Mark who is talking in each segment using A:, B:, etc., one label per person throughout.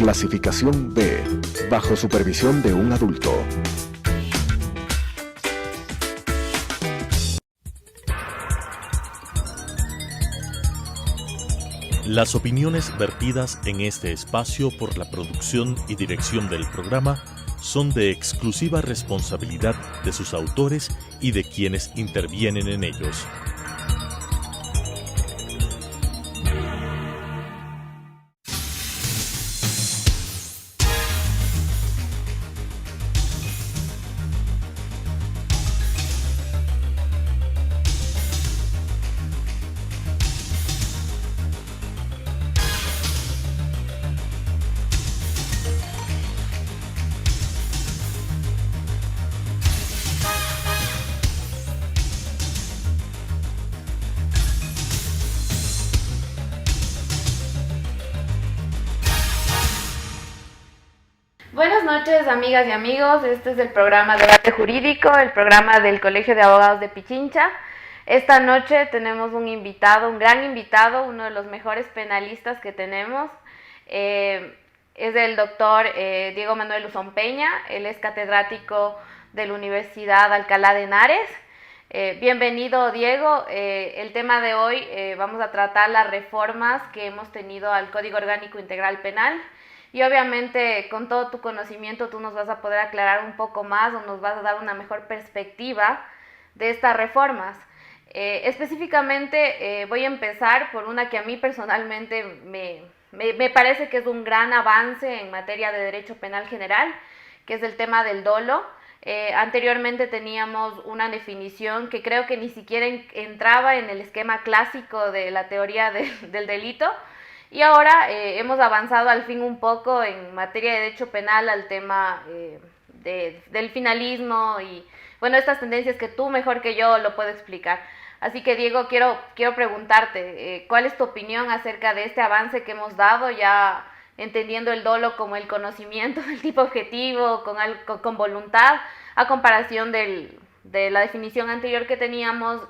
A: Clasificación B, bajo supervisión de un adulto.
B: Las opiniones vertidas en este espacio por la producción y dirección del programa son de exclusiva responsabilidad de sus autores y de quienes intervienen en ellos.
C: Buenas noches, amigas y amigos. Este es el programa Debate Jurídico, el programa del Colegio de Abogados de Pichincha. Esta noche tenemos un invitado, un gran invitado, uno de los mejores penalistas que tenemos. Es el doctor Diego Manuel Luzón Peña. Él es catedrático de la Universidad Alcalá de Henares. Bienvenido, Diego. El tema de hoy vamos a tratar las reformas que hemos tenido al Código Orgánico Integral Penal. Y obviamente con todo tu conocimiento tú nos vas a poder aclarar un poco más o nos vas a dar una mejor perspectiva de estas reformas. Específicamente voy a empezar por una que a mí personalmente me parece que es un gran avance en materia de derecho penal general, que es el tema del dolo. Anteriormente teníamos una definición que creo que ni siquiera entraba en el esquema clásico de la teoría del delito. Y ahora hemos avanzado al fin un poco en materia de derecho penal al tema del finalismo y, bueno, estas tendencias que tú mejor que yo lo puedes explicar. Así que, Diego, quiero preguntarte, ¿cuál es tu opinión acerca de este avance que hemos dado, ya entendiendo el dolo como el conocimiento del tipo objetivo, con voluntad, a comparación de la definición anterior que teníamos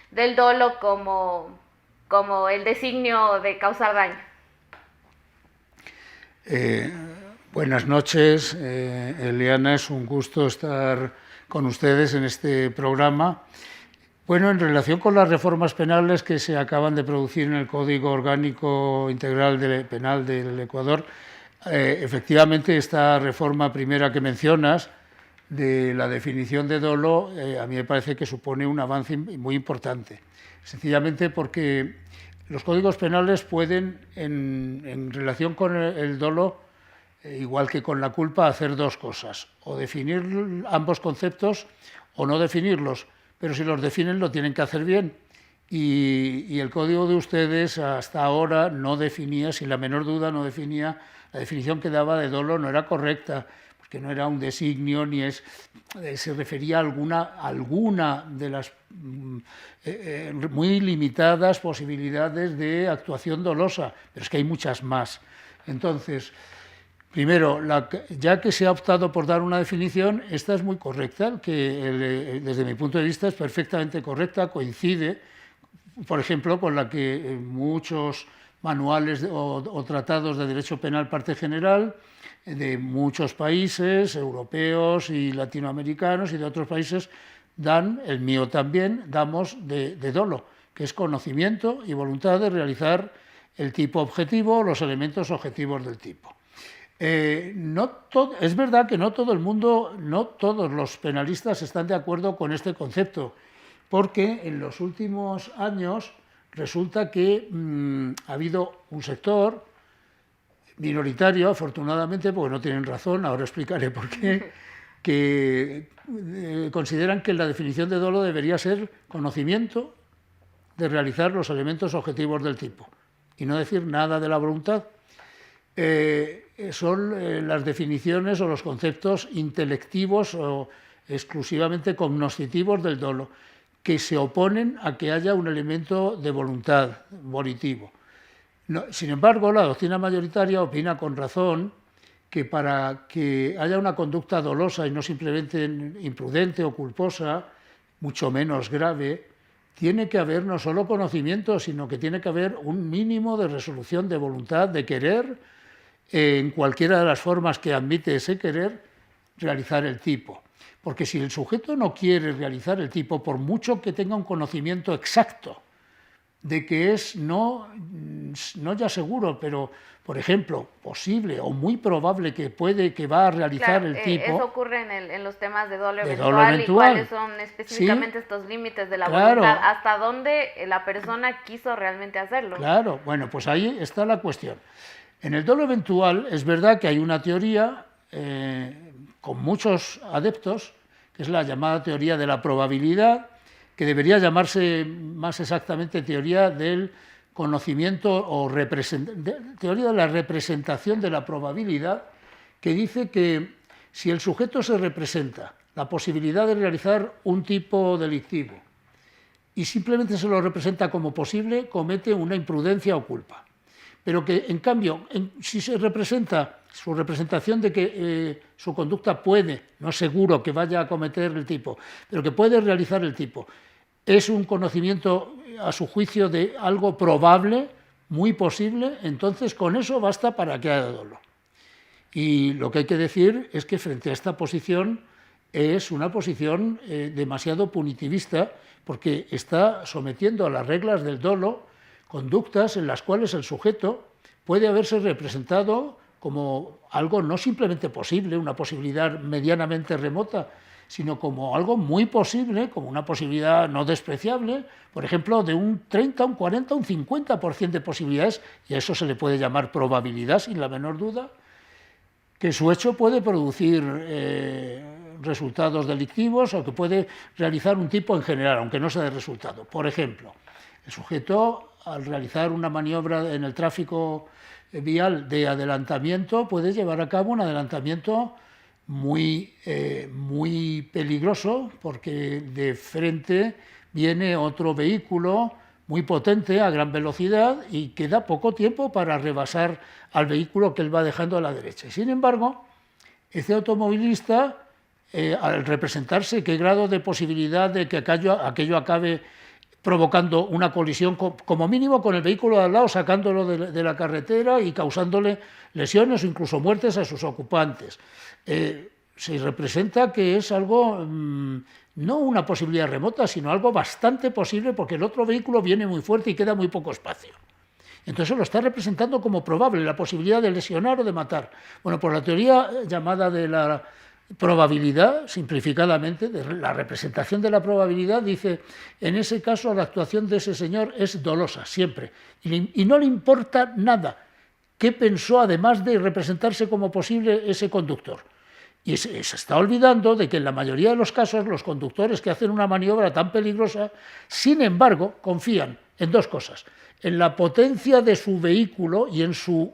C: del dolo como el designio de causar daño?
D: Buenas noches, Eliana, es un gusto estar con ustedes en este programa. Bueno, en relación con las reformas penales que se acaban de producir en el Código Orgánico Integral Penal del Ecuador, efectivamente esta reforma primera que mencionas, de la definición de dolo, a mí me parece que supone un avance muy importante. Sencillamente porque los códigos penales pueden, en relación con el dolo, igual que con la culpa, hacer dos cosas: o definir ambos conceptos o no definirlos, pero si los definen lo tienen que hacer bien. Y el código de ustedes hasta ahora no definía, sin la menor duda, no definía, la definición que daba de dolo no era correcta, porque no era un designio, ni se refería a alguna de las muy limitadas posibilidades de actuación dolosa, pero es que hay muchas más. Entonces, primero, ya que se ha optado por dar una definición, esta es muy correcta, que desde mi punto de vista es perfectamente correcta, coincide, por ejemplo, con la que muchos manuales o tratados de derecho penal parte general de muchos países europeos y latinoamericanos y de otros países dan, el mío también, damos de dolo, que es conocimiento y voluntad de realizar el tipo objetivo o los elementos objetivos del tipo. Es verdad que no todo el mundo, no todos los penalistas están de acuerdo con este concepto, porque en los últimos años resulta que ha habido un sector minoritario, afortunadamente, porque no tienen razón, ahora explicaré por qué, que consideran que la definición de dolo debería ser conocimiento de realizar los elementos objetivos del tipo y no decir nada de la voluntad. Son las definiciones o los conceptos intelectivos o exclusivamente cognoscitivos del dolo, que se oponen a que haya un elemento de voluntad volitivo. No, sin embargo, la doctrina mayoritaria opina con razón que para que haya una conducta dolosa y no simplemente imprudente o culposa, mucho menos grave, tiene que haber no solo conocimiento, sino que tiene que haber un mínimo de resolución de voluntad, de querer en cualquiera de las formas que admite ese querer, realizar el tipo. Porque si el sujeto no quiere realizar el tipo, por mucho que tenga un conocimiento exacto de que es no ya seguro, pero, por ejemplo, posible o muy probable que va a realizar el tipo.
C: Eso ocurre en los temas de dolo eventual. ¿Y cuáles son específicamente estos límites de la voluntad? ¿Hasta dónde la persona quiso realmente hacerlo?
D: Claro, bueno, pues ahí está la cuestión. En el dolo eventual es verdad que hay una teoría con muchos adeptos, que es la llamada teoría de la probabilidad, que debería llamarse más exactamente teoría del conocimiento o teoría de la representación de la probabilidad, que dice que si el sujeto se representa la posibilidad de realizar un tipo delictivo y simplemente se lo representa como posible, comete una imprudencia o culpa. Pero que, en cambio, si se representa su representación de que su conducta puede, no es seguro que vaya a cometer el tipo, pero que puede realizar el tipo, es un conocimiento, a su juicio, de algo probable, muy posible, entonces con eso basta para que haya dolo. Y lo que hay que decir es que frente a esta posición es una posición demasiado punitivista, porque está sometiendo a las reglas del dolo conductas en las cuales el sujeto puede haberse representado como algo no simplemente posible, una posibilidad medianamente remota, sino como algo muy posible, como una posibilidad no despreciable, por ejemplo, de un 30, un 40, un 50% de posibilidades, y a eso se le puede llamar probabilidad, sin la menor duda, que su hecho puede producir resultados delictivos o que puede realizar un tipo en general, aunque no sea de resultado. Por ejemplo, el sujeto, al realizar una maniobra en el tráfico vial de adelantamiento, puede llevar a cabo un adelantamiento muy peligroso, porque de frente viene otro vehículo muy potente a gran velocidad y queda poco tiempo para rebasar al vehículo que él va dejando a la derecha. Y sin embargo, ese automovilista, al representarse qué grado de posibilidad de que aquello acabe provocando una colisión, como mínimo con el vehículo de al lado, sacándolo de la carretera y causándole lesiones o incluso muertes a sus ocupantes. Se representa que es algo, no una posibilidad remota, sino algo bastante posible, porque el otro vehículo viene muy fuerte y queda muy poco espacio. Entonces lo está representando como probable, la posibilidad de lesionar o de matar. Bueno, por la teoría llamada de la probabilidad, simplificadamente, de la representación de la probabilidad, dice, en ese caso la actuación de ese señor es dolosa, siempre, y no le importa nada qué pensó, además de representarse como posible, ese conductor. Y se está olvidando de que en la mayoría de los casos los conductores que hacen una maniobra tan peligrosa, sin embargo, confían en dos cosas: en la potencia de su vehículo y en su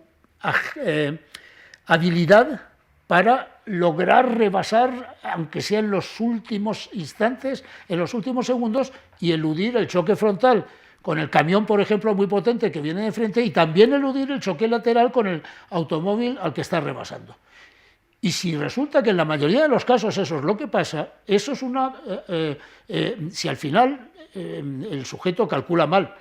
D: habilidad para lograr rebasar, aunque sea en los últimos instantes, en los últimos segundos, y eludir el choque frontal con el camión, por ejemplo, muy potente que viene de frente, y también eludir el choque lateral con el automóvil al que está rebasando. Y si resulta que en la mayoría de los casos eso es lo que pasa, eso es si al final el sujeto calcula mal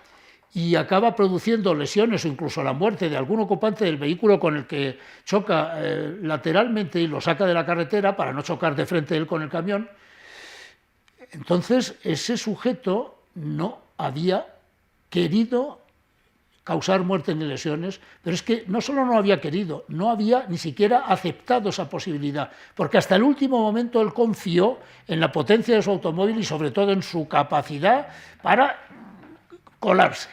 D: y acaba produciendo lesiones o incluso la muerte de algún ocupante del vehículo con el que choca lateralmente y lo saca de la carretera para no chocar de frente él con el camión, entonces ese sujeto no había querido causar muerte ni lesiones, pero es que no solo no había querido, no había ni siquiera aceptado esa posibilidad, porque hasta el último momento él confió en la potencia de su automóvil y sobre todo en su capacidad para colarse.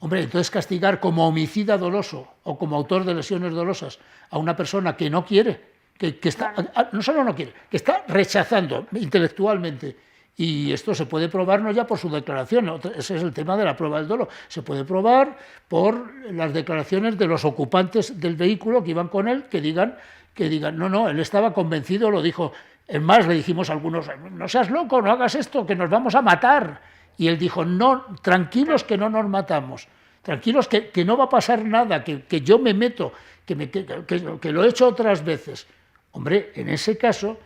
D: Hombre, entonces castigar como homicida doloso o como autor de lesiones dolosas a una persona que no quiere, que está, no solo no quiere, que está rechazando intelectualmente. Y esto se puede probar no ya por su declaración, ese es el tema de la prueba del dolo, se puede probar por las declaraciones de los ocupantes del vehículo que iban con él, que digan, no, él estaba convencido, lo dijo. Es más, le dijimos a algunos, no seas loco, no hagas esto, que nos vamos a matar. Y él dijo, no, tranquilos que no nos matamos, tranquilos que no va a pasar nada, que yo me meto, que lo he hecho otras veces. Hombre, en ese caso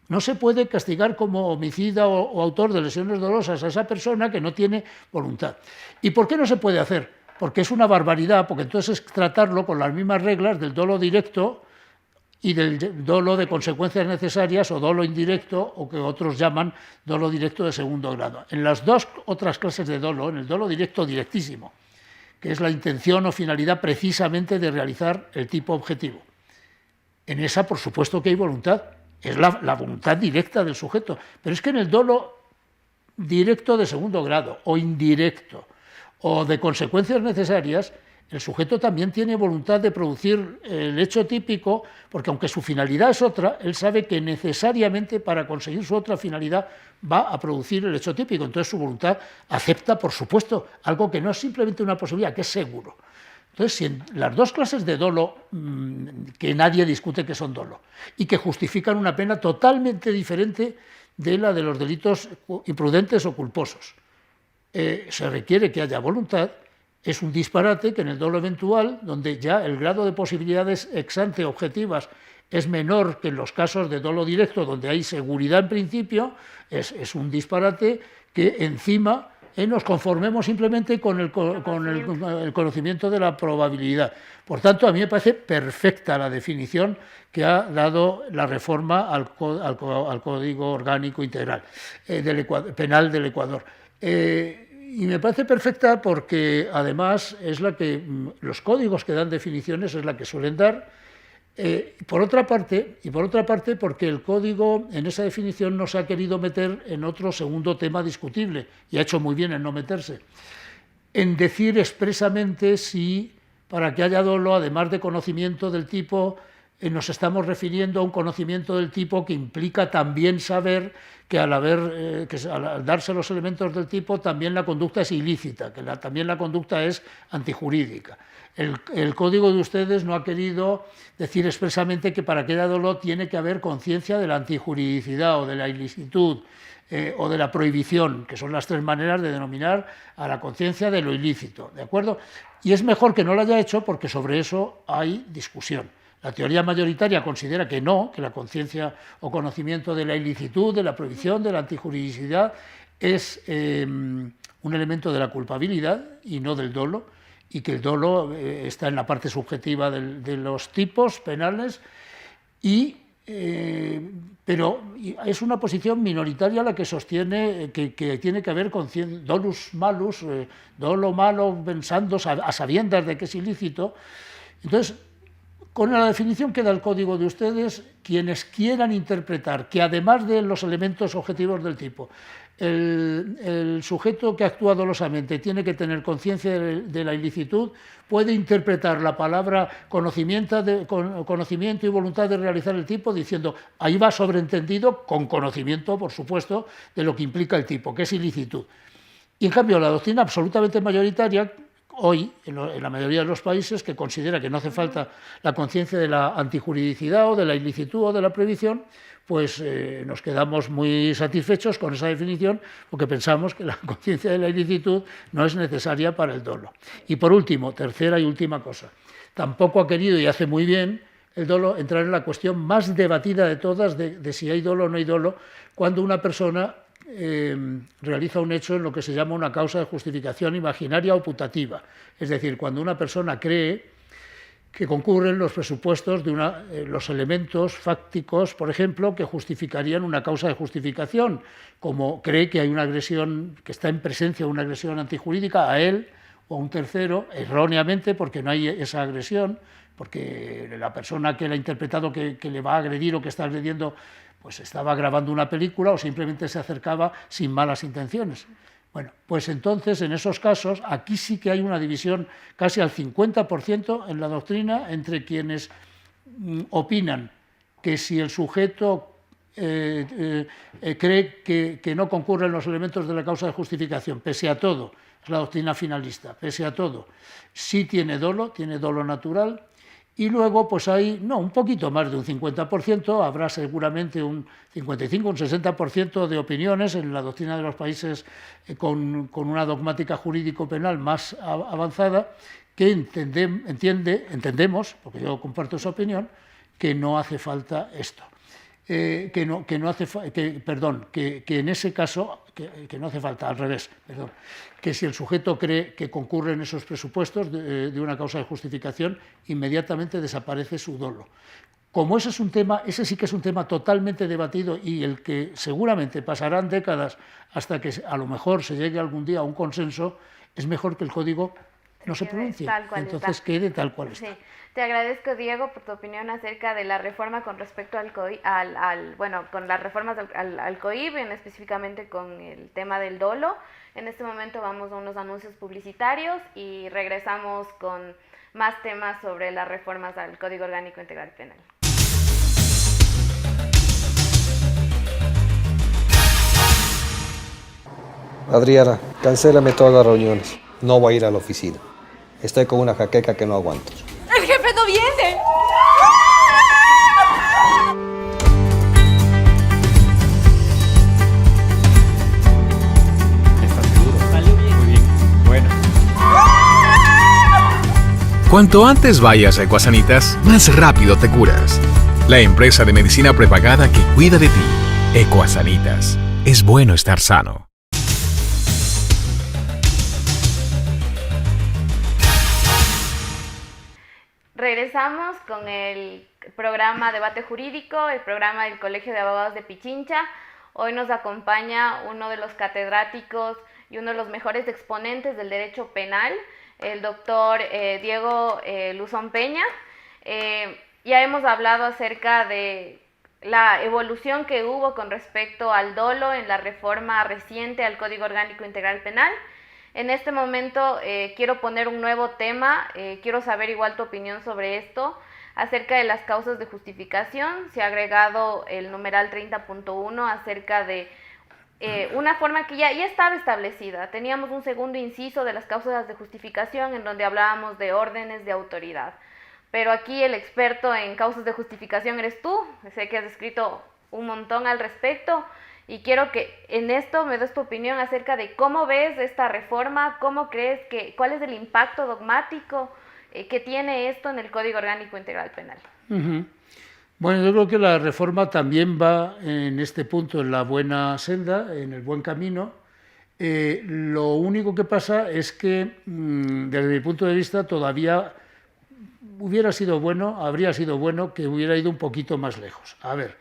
D: no se puede castigar como homicida o autor de lesiones dolosas a esa persona que no tiene voluntad. ¿Y por qué no se puede hacer? porque es una barbaridad, porque entonces es tratarlo con las mismas reglas del dolo directo y del dolo de consecuencias necesarias o dolo indirecto, o que otros llaman dolo directo de segundo grado. En las dos otras clases de dolo, en el dolo directo directísimo, que es la intención o finalidad precisamente de realizar el tipo objetivo, en esa por supuesto que hay voluntad, es la voluntad directa del sujeto, pero es que en el dolo directo de segundo grado o indirecto o de consecuencias necesarias, el sujeto también tiene voluntad de producir el hecho típico, porque aunque su finalidad es otra, él sabe que necesariamente para conseguir su otra finalidad va a producir el hecho típico. Entonces su voluntad acepta, por supuesto, algo que no es simplemente una posibilidad, que es seguro. Entonces, si en las dos clases de dolo, que nadie discute que son dolo, y que justifican una pena totalmente diferente de la de los delitos imprudentes o culposos, se requiere que haya voluntad, es un disparate que en el dolo eventual, donde ya el grado de posibilidades ex ante objetivas es menor que en los casos de dolo directo, donde hay seguridad en principio, es un disparate que encima nos conformemos simplemente con el conocimiento de la probabilidad. Por tanto, a mí me parece perfecta la definición que ha dado la reforma al Código Orgánico Integral Penal del Ecuador. Y me parece perfecta porque además es la que los códigos que dan definiciones es la que suelen dar. Por otra parte, porque el código en esa definición no se ha querido meter en otro segundo tema discutible, y ha hecho muy bien en no meterse, en decir expresamente si para que haya dolo, además de conocimiento del tipo, nos estamos refiriendo a un conocimiento del tipo que implica también saber que al darse los elementos del tipo también la conducta es ilícita, que también la conducta es antijurídica. El código de ustedes no ha querido decir expresamente que para que haya dolo tiene que haber conciencia de la antijuridicidad o de la ilicitud o de la prohibición, que son las tres maneras de denominar a la conciencia de lo ilícito, ¿de acuerdo? Y es mejor que no lo haya hecho porque sobre eso hay discusión. La teoría mayoritaria considera que no, que la conciencia o conocimiento de la ilicitud, de la prohibición, de la antijuridicidad es un elemento de la culpabilidad y no del dolo, y que el dolo está en la parte subjetiva de los tipos penales, pero es una posición minoritaria la que sostiene que tiene que haber con dolus malus, dolo malo pensando a sabiendas de que es ilícito. Entonces, con la definición que da el código de ustedes, quienes quieran interpretar que además de los elementos objetivos del tipo, el sujeto que actúa dolosamente tiene que tener conciencia de la ilicitud, puede interpretar la palabra conocimiento y voluntad de realizar el tipo diciendo, ahí va sobreentendido con conocimiento, por supuesto, de lo que implica el tipo, que es ilicitud. Y en cambio la doctrina absolutamente mayoritaria, hoy, en la mayoría de los países, que considera que no hace falta la conciencia de la antijuridicidad o de la ilicitud o de la prohibición, pues nos quedamos muy satisfechos con esa definición porque pensamos que la conciencia de la ilicitud no es necesaria para el dolo. Y por último, tercera y última cosa, tampoco ha querido, y hace muy bien, el dolo entrar en la cuestión más debatida de todas de si hay dolo o no hay dolo, cuando una persona realiza un hecho en lo que se llama una causa de justificación imaginaria o putativa. Es decir, cuando una persona cree que concurren los presupuestos de los elementos fácticos, por ejemplo, que justificarían una causa de justificación, como cree que hay una agresión, que está en presencia de una agresión antijurídica a él o a un tercero, erróneamente porque no hay esa agresión, porque la persona que le ha interpretado que le va a agredir o que está agrediendo pues estaba grabando una película o simplemente se acercaba sin malas intenciones. Bueno, pues entonces en esos casos aquí sí que hay una división casi al 50% en la doctrina entre quienes opinan que si el sujeto cree que no concurren los elementos de la causa de justificación, pese a todo, es la doctrina finalista, pese a todo, sí tiene dolo natural. Y luego, pues hay, un poquito más de un 50%, habrá seguramente un 55, un 60% de opiniones en la doctrina de los países con una dogmática jurídico-penal más avanzada, que entendemos, porque yo comparto esa opinión, que no hace falta esto. que en ese caso, que no hace falta, al revés, perdón, que si el sujeto cree que concurren esos presupuestos de una causa de justificación, inmediatamente desaparece su dolo. Como ese es un tema, ese sí que es un tema totalmente debatido y el que seguramente pasarán décadas hasta que a lo mejor se llegue algún día a un consenso, es mejor que el código no se pronuncie, entonces quede tal cual está.
C: Sí. Te agradezco, Diego, por tu opinión acerca de la reforma con respecto al COIB, con las reformas al COIB, específicamente con el tema del dolo. En este momento vamos a unos anuncios publicitarios y regresamos con más temas sobre las reformas al Código Orgánico Integral Penal.
E: Adriana, cancélame todas las reuniones. No voy a ir a la oficina. Estoy con una jaqueca que no aguanto.
F: ¡El jefe no viene!
G: ¿Estás seguro? Salió bien. Muy bien. Bueno.
H: Cuanto antes vayas a Ecuasanitas, más rápido te curas. La empresa de medicina prepagada que cuida de ti. Ecuasanitas. Es bueno estar sano.
C: Regresamos con el programa Debate Jurídico, el programa del Colegio de Abogados de Pichincha. Hoy nos acompaña uno de los catedráticos y uno de los mejores exponentes del derecho penal, el doctor Diego Luzón Peña. Ya hemos hablado acerca de la evolución que hubo con respecto al dolo en la reforma reciente al Código Orgánico Integral Penal. En este momento quiero poner un nuevo tema, quiero saber igual tu opinión sobre esto, acerca de las causas de justificación. Se ha agregado el numeral 30.1 acerca de una forma que ya estaba establecida. Teníamos un segundo inciso de las causas de justificación en donde hablábamos de órdenes de autoridad. Pero aquí el experto en causas de justificación eres tú, sé que has escrito un montón al respecto. Y quiero que en esto me des tu opinión acerca de cómo ves esta reforma, cuál es el impacto dogmático que tiene esto en el Código Orgánico Integral Penal.
D: Bueno, yo creo que la reforma también va en este punto en la buena senda, en el buen camino. Lo único que pasa es que, desde mi punto de vista, todavía habría sido bueno que hubiera ido un poquito más lejos. A ver,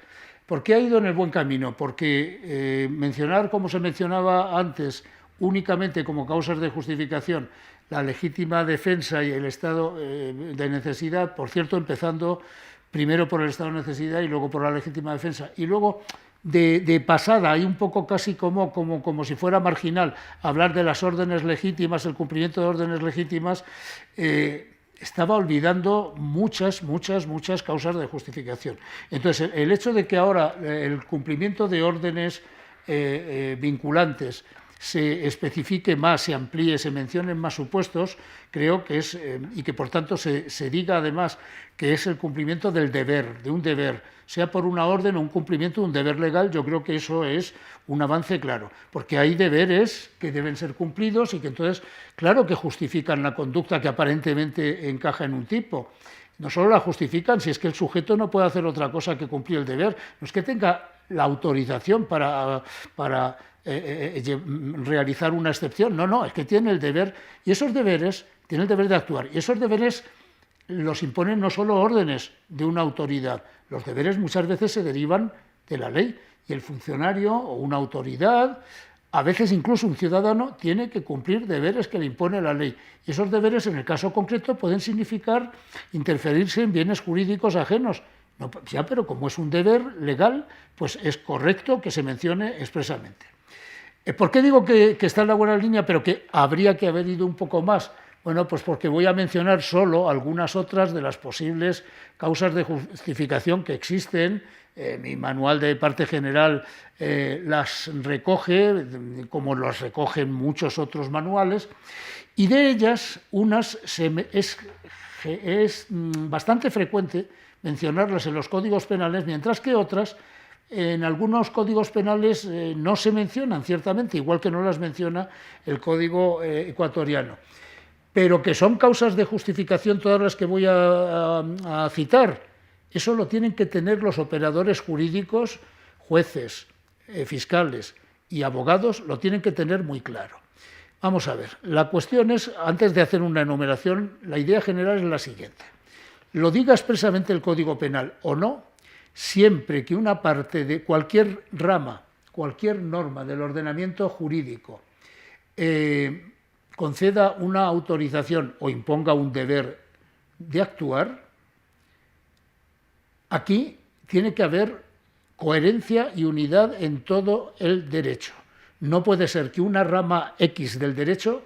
D: ¿por qué ha ido en el buen camino? Porque mencionar, como se mencionaba antes, únicamente como causas de justificación la legítima defensa y el estado de necesidad, por cierto, empezando primero por el estado de necesidad y luego por la legítima defensa, y luego de pasada, hay un poco casi como si fuera marginal, hablar de las órdenes legítimas, el cumplimiento de órdenes legítimas, estaba olvidando muchas causas de justificación. Entonces, el hecho de que ahora el cumplimiento de órdenes vinculantes se especifique más, se amplíe, se mencionen más supuestos, creo que es, y que por tanto se diga además que es el cumplimiento del deber, de un deber, sea por una orden o un cumplimiento de un deber legal, yo creo que eso es un avance claro, porque hay deberes que deben ser cumplidos y que entonces, claro que justifican la conducta que aparentemente encaja en un tipo. No solo la justifican, si es que el sujeto no puede hacer otra cosa que cumplir el deber, no es que tenga la autorización para realizar una excepción, no, es que tiene el deber, y esos deberes, tiene el deber de actuar, y esos deberes los imponen no solo órdenes de una autoridad, los deberes muchas veces se derivan de la ley, y el funcionario o una autoridad, a veces incluso un ciudadano, tiene que cumplir deberes que le impone la ley, y esos deberes en el caso concreto pueden significar interferirse en bienes jurídicos ajenos. No, ya, pero como es un deber legal, pues es correcto que se mencione expresamente. ¿Por qué digo que está en la buena línea, pero que habría que haber ido un poco más? Bueno, pues porque voy a mencionar solo algunas otras de las posibles causas de justificación que existen. Mi manual de parte general las recoge, como las recogen muchos otros manuales, y de ellas unas es bastante frecuente mencionarlas en los códigos penales, mientras que otras en algunos códigos penales no se mencionan, ciertamente, igual que no las menciona el código ecuatoriano, pero que son causas de justificación todas las que voy a citar. Eso lo tienen que tener los operadores jurídicos, jueces, fiscales y abogados, lo tienen que tener muy claro. Vamos a ver, la cuestión es, antes de hacer una enumeración, la idea general es la siguiente. Lo diga expresamente el Código Penal o no, siempre que una parte de cualquier rama, cualquier norma del ordenamiento jurídico conceda una autorización o imponga un deber de actuar, aquí tiene que haber coherencia y unidad en todo el derecho. No puede ser que una rama X del derecho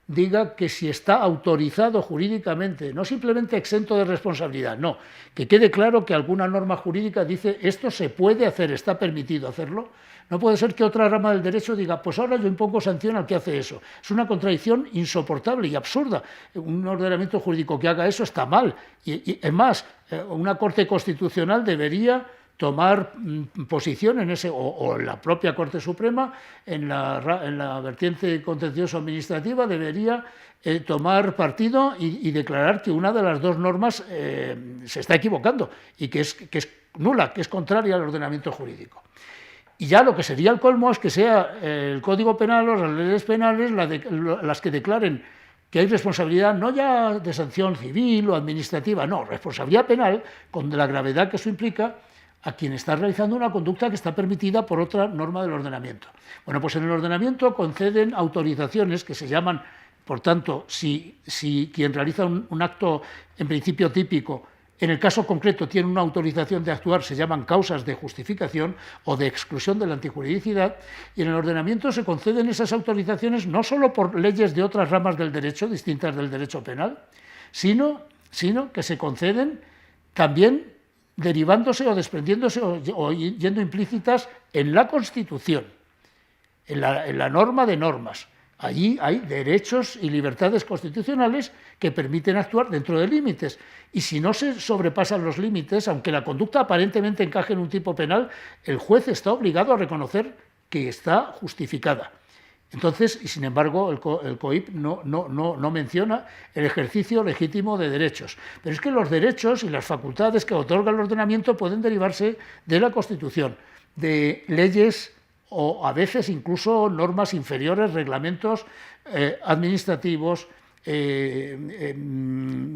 D: diga que si está autorizado jurídicamente, no simplemente exento de responsabilidad, no, que quede claro que alguna norma jurídica dice esto se puede hacer, está permitido hacerlo. No puede ser que otra rama del derecho diga pues ahora yo impongo sanción al que hace eso. Es una contradicción insoportable y absurda. Un ordenamiento jurídico que haga eso está mal. Y es más, una Corte Constitucional debería tomar posición en ese, o la propia Corte Suprema, en la vertiente contencioso administrativa, debería tomar partido y declarar que una de las dos normas se está equivocando y que es nula, que es contraria al ordenamiento jurídico. Y ya lo que sería el colmo es que sea el Código Penal o las leyes penales las que declaren que hay responsabilidad no ya de sanción civil o administrativa, no, responsabilidad penal con la gravedad que eso implica a quien está realizando una conducta que está permitida por otra norma del ordenamiento. Bueno, pues en el ordenamiento conceden autorizaciones que se llaman, por tanto, si quien realiza un acto en principio típico, en el caso concreto tiene una autorización de actuar, se llaman causas de justificación o de exclusión de la antijuridicidad, y en el ordenamiento se conceden esas autorizaciones no solo por leyes de otras ramas del derecho, distintas del derecho penal, sino que se conceden también derivándose o desprendiéndose o yendo implícitas en la Constitución, en la norma de normas. Allí hay derechos y libertades constitucionales que permiten actuar dentro de límites. Y si no se sobrepasan los límites, aunque la conducta aparentemente encaje en un tipo penal, el juez está obligado a reconocer que está justificada. Entonces, y sin embargo, el COIP no menciona el ejercicio legítimo de derechos. Pero es que los derechos y las facultades que otorga el ordenamiento pueden derivarse de la Constitución, de leyes o a veces incluso normas inferiores, reglamentos administrativos, de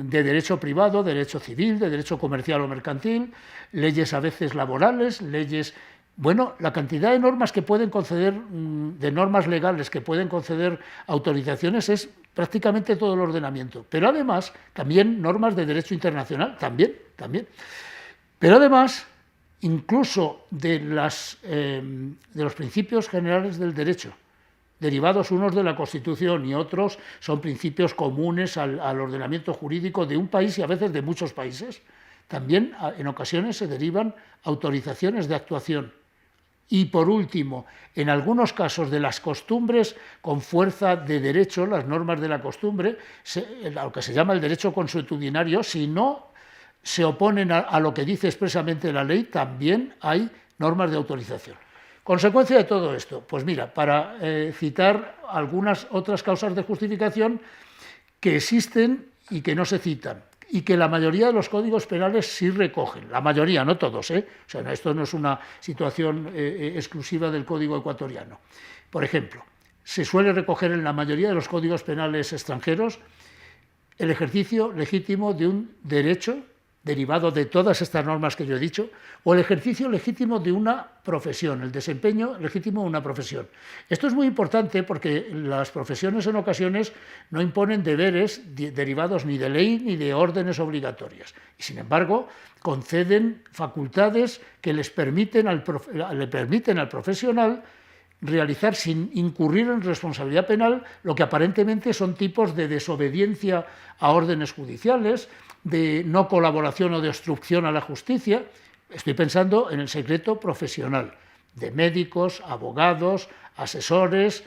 D: derecho privado, derecho civil, de derecho comercial o mercantil, leyes a veces laborales, leyes... Bueno, la cantidad de normas que pueden conceder, de normas legales que pueden conceder autorizaciones es prácticamente todo el ordenamiento. Pero además, también normas de derecho internacional, también. Pero además, incluso de los principios generales del derecho, derivados unos de la Constitución y otros son principios comunes al ordenamiento jurídico de un país y a veces de muchos países, también en ocasiones se derivan autorizaciones de actuación. Y por último, en algunos casos de las costumbres con fuerza de derecho, las normas de la costumbre, lo que se llama el derecho consuetudinario, si no se oponen a lo que dice expresamente la ley, también hay normas de autorización. Consecuencia de todo esto, pues mira, para citar algunas otras causas de justificación que existen y que no se citan, y que la mayoría de los códigos penales sí recogen, la mayoría, no todos, O sea, esto no es una situación exclusiva del Código ecuatoriano. Por ejemplo, se suele recoger en la mayoría de los códigos penales extranjeros el ejercicio legítimo de un derecho derivado de todas estas normas que yo he dicho, o el ejercicio legítimo de una profesión, el desempeño legítimo de una profesión. Esto es muy importante porque las profesiones en ocasiones no imponen deberes derivados ni de ley ni de órdenes obligatorias. Y sin embargo, conceden facultades que le permiten al profesional realizar sin incurrir en responsabilidad penal lo que aparentemente son tipos de desobediencia a órdenes judiciales, de no colaboración o de obstrucción a la justicia. Estoy pensando en el secreto profesional de médicos, abogados, asesores,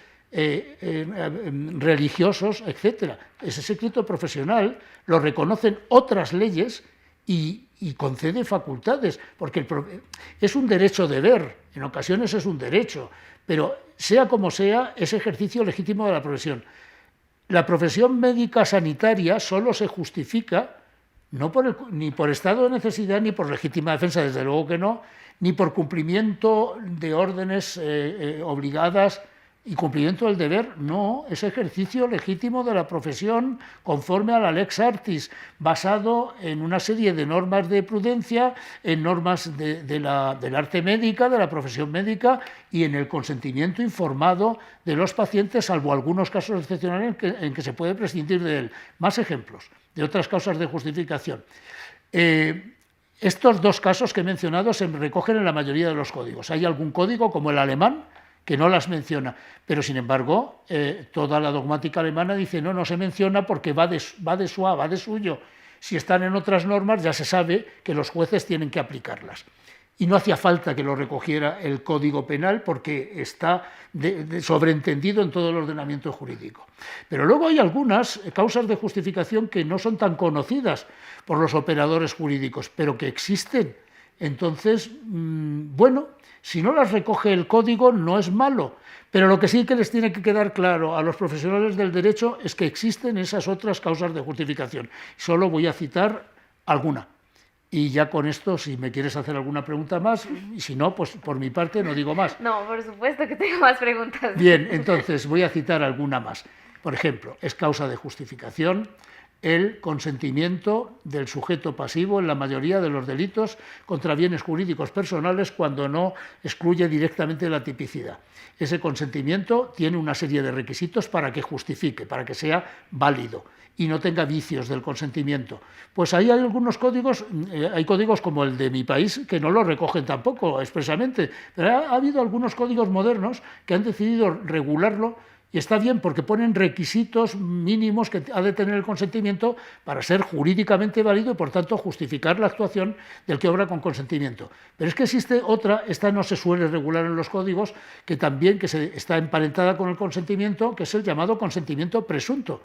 D: religiosos, etc. Ese secreto profesional lo reconocen otras leyes y concede facultades, porque es un derecho-deber, en ocasiones es un derecho, pero sea como sea, es ejercicio legítimo de la profesión. La profesión médica sanitaria solo se justifica ni por estado de necesidad ni por legítima defensa, desde luego que no, ni por cumplimiento de órdenes obligadas y cumplimiento del deber, no, es ejercicio legítimo de la profesión conforme a la lex artis, basado en una serie de normas de prudencia, en normas del arte médica, de la profesión médica y en el consentimiento informado de los pacientes, salvo algunos casos excepcionales en que se puede prescindir de él. Más ejemplos de otras causas de justificación. Estos dos casos que he mencionado se recogen en la mayoría de los códigos. Hay algún código, como el alemán, que no las menciona, pero sin embargo toda la dogmática alemana dice no se menciona porque va de suyo. Si están en otras normas ya se sabe que los jueces tienen que aplicarlas. Y no hacía falta que lo recogiera el Código Penal porque está sobreentendido en todo el ordenamiento jurídico. Pero luego hay algunas causas de justificación que no son tan conocidas por los operadores jurídicos, pero que existen. Entonces, bueno, si no las recoge el código no es malo, pero lo que sí que les tiene que quedar claro a los profesionales del derecho es que existen esas otras causas de justificación. Solo voy a citar alguna. Y ya con esto, si me quieres hacer alguna pregunta más, y si no, pues por mi parte no digo más.
C: No, por supuesto que tengo más preguntas.
D: Bien, entonces voy a citar alguna más. Por ejemplo, es causa de justificación el consentimiento del sujeto pasivo en la mayoría de los delitos contra bienes jurídicos personales cuando no excluye directamente la tipicidad. Ese consentimiento tiene una serie de requisitos para que justifique, para que sea válido y no tenga vicios del consentimiento. Pues ahí hay algunos códigos, hay códigos como el de mi país que no lo recogen tampoco expresamente, pero ha habido algunos códigos modernos que han decidido regularlo. Y está bien porque ponen requisitos mínimos que ha de tener el consentimiento para ser jurídicamente válido y, por tanto, justificar la actuación del que obra con consentimiento. Pero es que existe otra, esta no se suele regular en los códigos, que también está emparentada con el consentimiento, que es el llamado consentimiento presunto.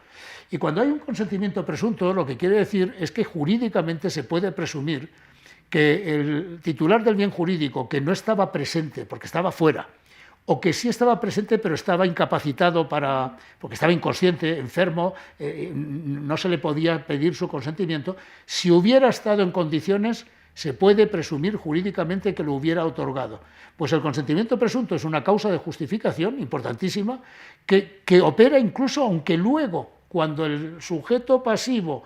D: Y cuando hay un consentimiento presunto, lo que quiere decir es que jurídicamente se puede presumir que el titular del bien jurídico, que no estaba presente porque estaba fuera, o que sí estaba presente pero estaba incapacitado porque estaba inconsciente, enfermo, no se le podía pedir su consentimiento, si hubiera estado en condiciones se puede presumir jurídicamente que lo hubiera otorgado. Pues el consentimiento presunto es una causa de justificación importantísima que opera incluso aunque luego, cuando el sujeto pasivo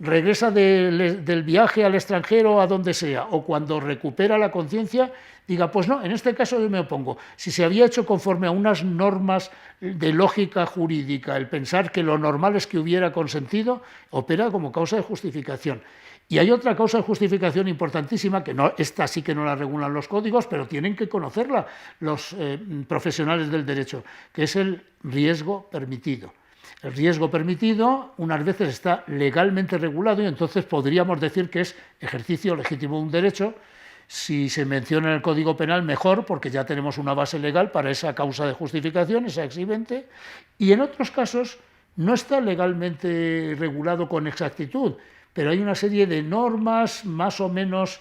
D: regresa del viaje al extranjero, a donde sea, o cuando recupera la conciencia, diga, pues no, en este caso yo me opongo. Si se había hecho conforme a unas normas de lógica jurídica, el pensar que lo normal es que hubiera consentido, opera como causa de justificación. Y hay otra causa de justificación importantísima, que no, esta sí que no la regulan los códigos, pero tienen que conocerla los profesionales del derecho, que es el riesgo permitido. El riesgo permitido unas veces está legalmente regulado y entonces podríamos decir que es ejercicio legítimo de un derecho. Si se menciona en el Código Penal, mejor, porque ya tenemos una base legal para esa causa de justificación, esa exhibente, y en otros casos no está legalmente regulado con exactitud, pero hay una serie de normas más o menos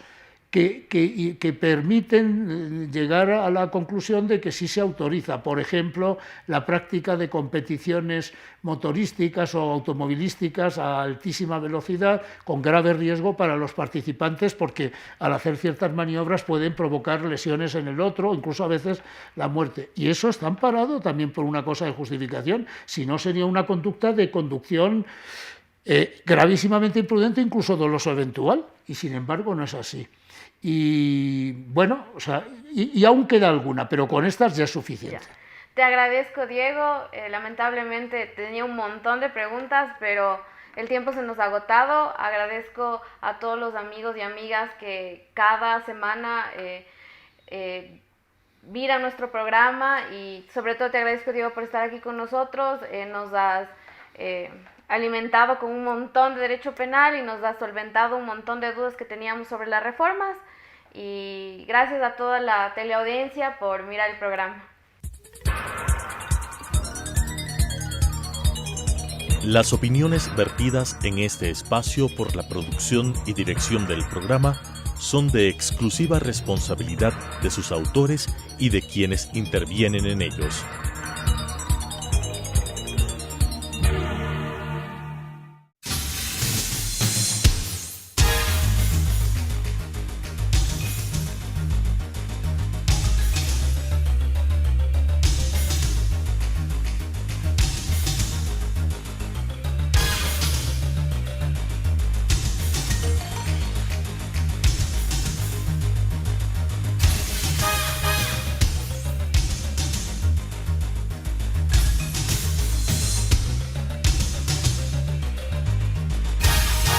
D: que permiten llegar a la conclusión de que sí se autoriza. Por ejemplo, la práctica de competiciones motorísticas o automovilísticas a altísima velocidad con grave riesgo para los participantes porque al hacer ciertas maniobras pueden provocar lesiones en el otro, incluso a veces la muerte. Y eso está amparado también por una cosa de justificación, si no sería una conducta de conducción gravísimamente imprudente, incluso doloso eventual, y sin embargo no es así. Y bueno, o sea, y aún queda alguna, pero con estas ya es suficiente.
C: Ya. Te agradezco, Diego. Lamentablemente tenía un montón de preguntas, pero el tiempo se nos ha agotado. Agradezco a todos los amigos y amigas que cada semana miran nuestro programa y sobre todo te agradezco, Diego, por estar aquí con nosotros. Nos has alimentado con un montón de derecho penal y nos has solventado un montón de dudas que teníamos sobre las reformas. Y gracias a toda la teleaudiencia por mirar el programa.
B: Las opiniones vertidas en este espacio por la producción y dirección del programa son de exclusiva responsabilidad de sus autores y de quienes intervienen en ellos.